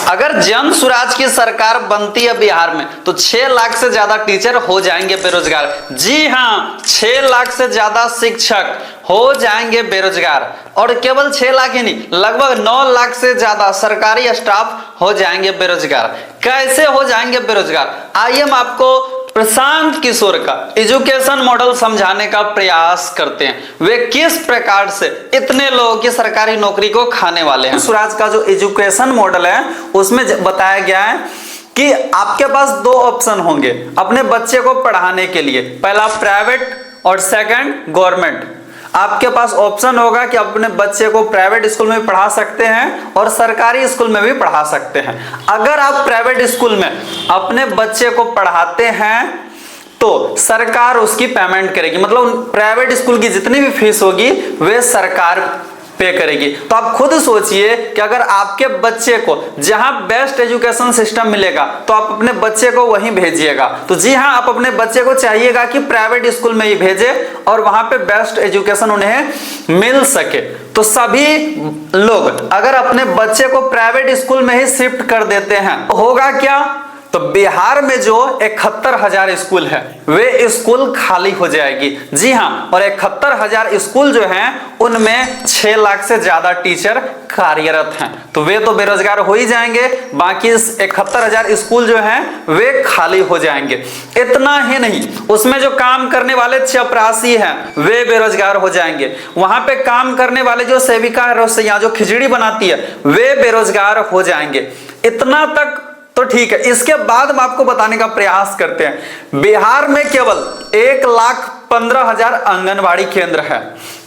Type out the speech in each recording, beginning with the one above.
अगर जन स्वराज की सरकार बनती है बिहार में तो 6 लाख से ज्यादा टीचर हो जाएंगे बेरोजगार। जी हाँ, 6 लाख से ज्यादा शिक्षक हो जाएंगे बेरोजगार। और केवल 6 लाख ही नहीं, लगभग 9 लाख से ज्यादा सरकारी स्टाफ हो जाएंगे बेरोजगार। कैसे हो जाएंगे बेरोजगार, आइए हम आपको प्रशांत किशोर का एजुकेशन मॉडल समझाने का प्रयास करते हैं। वे किस प्रकार से इतने लोगों की सरकारी नौकरी को खाने वाले हैं। स्वराज का जो एजुकेशन मॉडल है उसमें बताया गया है कि आपके पास 2 ऑप्शन होंगे अपने बच्चे को पढ़ाने के लिए, पहला प्राइवेट और सेकंड गवर्नमेंट। आपके पास ऑप्शन होगा कि अपने बच्चे को प्राइवेट स्कूल में पढ़ा सकते हैं और सरकारी स्कूल में भी पढ़ा सकते हैं। अगर आप प्राइवेट स्कूल में अपने बच्चे को पढ़ाते हैं तो सरकार उसकी पेमेंट करेगी, मतलब प्राइवेट स्कूल की जितनी भी फीस होगी वे सरकार पे करेगी। तो आप खुद सोचिए कि अगर आपके बच्चे को जहां बेस्ट एजुकेशन सिस्टम मिलेगा तो आप अपने बच्चे को वहीं भेजिएगा। तो जी हां, आप अपने बच्चे को चाहिएगा कि प्राइवेट स्कूल में ही भेजे और वहां पे बेस्ट एजुकेशन उन्हें मिल सके। तो सभी लोग अगर अपने बच्चे को प्राइवेट स्कूल में ही शिफ्ट कर देते हैं तो होगा क्या, तो बिहार में जो 71,000 स्कूल है वे स्कूल खाली हो जाएगी। जी हां, और 71,000 स्कूल जो हैं उनमें 6 लाख से ज्यादा टीचर कार्यरत हैं, तो वे तो बेरोजगार हो ही जाएंगे। बाकी 71,000 स्कूल जो हैं वे खाली हो जाएंगे। इतना ही नहीं, उसमें जो काम करने वाले चपरासी हैं वे बेरोजगार हो जाएंगे। वहां पे काम करने वाले जो सेविका रसोइया जो खिचड़ी बनाती है वे बेरोजगार हो जाएंगे। इतना तक तो ठीक है। इसके बाद हम आपको बताने का प्रयास करते हैं, बिहार में केवल 1,15,000 आंगनबाड़ी केंद्र है,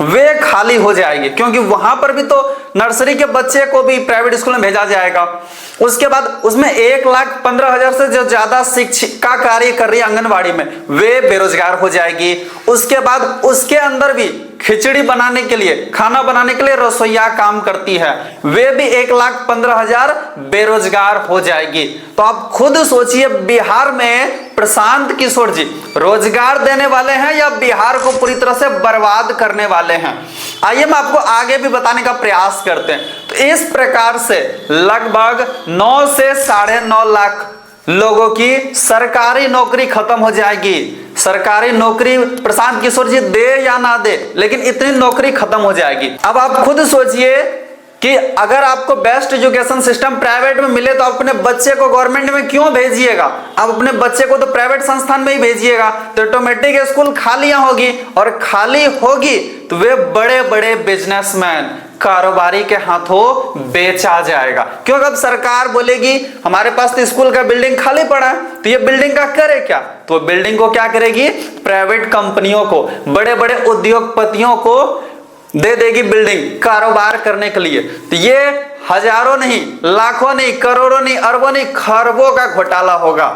वे खाली हो जाएंगे क्योंकि वहां पर भी तो नर्सरी के बच्चे को भी प्राइवेट स्कूल में भेजा जाएगा। उसके बाद उसमें 1,15,000 से जो ज्यादा शिक्षिका कार्य कर रही है आंगनबाड़ी में वे बेरोजगार हो जाएगी। उसके बाद उसके अंदर भी खिचड़ी बनाने के लिए, खाना बनाने के लिए रसोइया काम करती है, वे भी 1,15,000 बेरोजगार हो जाएगी। तो आप खुद सोचिए, बिहार में प्रशांत किशोर जी रोजगार देने वाले हैं या बिहार को पूरी तरह से बर्बाद करने वाले हैं। आइए हम आपको आगे भी बताने का प्रयास करते हैं। तो इस प्रकार से लगभग 9 से 9.5 लाख लोगों की सरकारी नौकरी खत्म हो जाएगी। सरकारी नौकरी प्रशांत किशोर जी दे या ना दे, लेकिन इतनी नौकरी खत्म हो जाएगी। अब आप खुद सोचिए कि अगर आपको बेस्ट एजुकेशन सिस्टम प्राइवेट में मिले तो अपने बच्चे को गवर्नमेंट में क्यों भेजिएगा, आप अपने बच्चे को तो प्राइवेट संस्थान में ही भेजिएगा। तो ऑटोमेटिक स्कूल खालियां होगी और खाली होगी तो वे बड़े बड़े बिजनेसमैन कारोबारी के हाथों बेचा जाएगा। क्योंकि अब सरकार बोलेगी हमारे पास तो स्कूल का बिल्डिंग खाली पड़ा है तो ये बिल्डिंग का करे क्या, तो बिल्डिंग को क्या करेगी, प्राइवेट कंपनियों को, बड़े बड़े उद्योगपतियों को दे देगी बिल्डिंग कारोबार करने के लिए। तो ये हजारों नहीं, लाखों नहीं, करोड़ों नहीं, अरबों नहीं, खरबों का घोटाला होगा।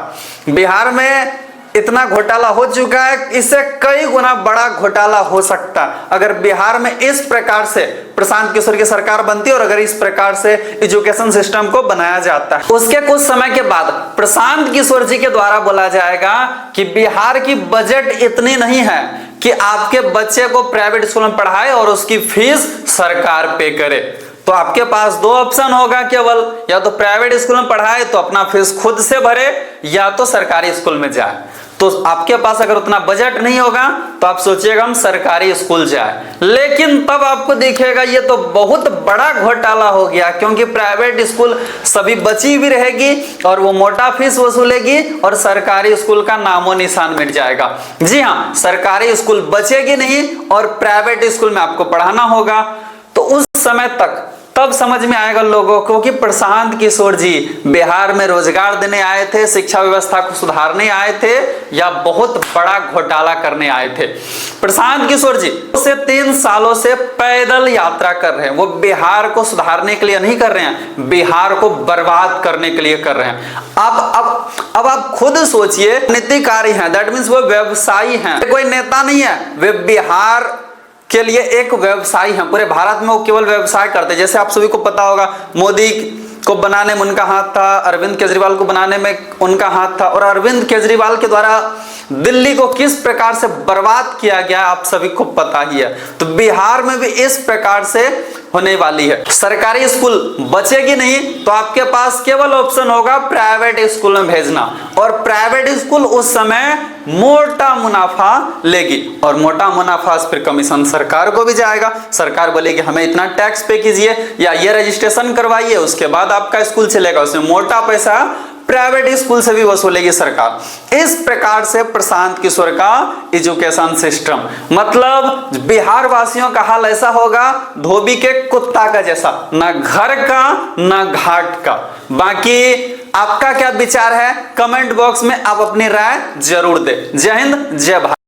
बिहार में इतना घोटाला हो चुका है, इससे कई गुना बड़ा घोटाला हो सकता अगर बिहार में इस प्रकार से प्रशांत किशोर की सरकार बनती और अगर इस प्रकार से एजुकेशन सिस्टम को बनाया जाता है। उसके कुछ समय के बाद प्रशांत किशोर जी के द्वारा बोला जाएगा कि बिहार की बजट इतनी नहीं है कि आपके बच्चे को प्राइवेट स्कूल में पढ़ाए और उसकी फीस सरकार पे करे। तो आपके पास 2 ऑप्शन होगा केवल, या तो प्राइवेट स्कूल में पढ़ाए तो अपना फीस खुद से भरे या तो सरकारी स्कूल में जाए। तो आपके पास अगर उतना बजट नहीं होगा तो आप सोचिएगा हम सरकारी स्कूल जाए, लेकिन तब आपको दिखेगा ये तो बहुत बड़ा घोटाला हो गया क्योंकि प्राइवेट स्कूल सभी बची भी रहेगी और वो मोटा फीस वसूलेगी और सरकारी स्कूल का नामो निशान मिट जाएगा। जी हाँ, सरकारी स्कूल बचेगी नहीं और प्राइवेट स्कूल में आपको पढ़ाना होगा। तो उस समय तक तब समझ में आएगा लोगों को कि प्रशांत किशोर जी बिहार में रोजगार देने आए थे, शिक्षा व्यवस्था को सुधारने आए थे या बहुत बड़ा घोटाला करने आए थे। प्रशांत किशोर जी से 3 सालों से पैदल यात्रा कर रहे हैं। वो बिहार को सुधारने के लिए नहीं कर रहे हैं, बिहार को बर्बाद करने के लिए कर रहे हैं। अब आप खुद सोचिए, नीतिकारी हैं, दैट मीन्स वो व्यवसायी हैं, कोई नेता नहीं है, वे बिहार के लिए एक व्यवसायी हैं। पूरे भारत में वो केवल व्यवसाय करते हैं। जैसे आप सभी को पता होगा, मोदी को बनाने में उनका हाथ था, अरविंद केजरीवाल को बनाने में उनका हाथ था, और अरविंद केजरीवाल के द्वारा दिल्ली को किस प्रकार से बर्बाद किया गया आप सभी को पता ही है। तो बिहार में भी इस प्रकार से होने वाली है। सरकारी स्कूल बचेगी नहीं तो आपके पास केवल ऑप्शन होगा प्राइवेट स्कूल में भेजना, और प्राइवेट स्कूल उस समय मोटा मुनाफा लेगी, और मोटा मुनाफा फिर कमीशन सरकार को भी जाएगा। सरकार बोलेगी हमें इतना टैक्स पे कीजिए या ये रजिस्ट्रेशन करवाइए, उसके बाद आपका स्कूल चलेगा। उसमें मोटा पैसा प्राइवेट स्कूल से भी वसूलेगी सरकार। इस प्रकार से प्रशांत किशोर का एजुकेशन सिस्टम, मतलब बिहार वासियों का हाल ऐसा होगा धोबी के कुत्ता का जैसा, ना घर का ना घाट का। बाकी आपका क्या विचार है कमेंट बॉक्स में आप अपनी राय जरूर दें। जय हिंद जय भारत।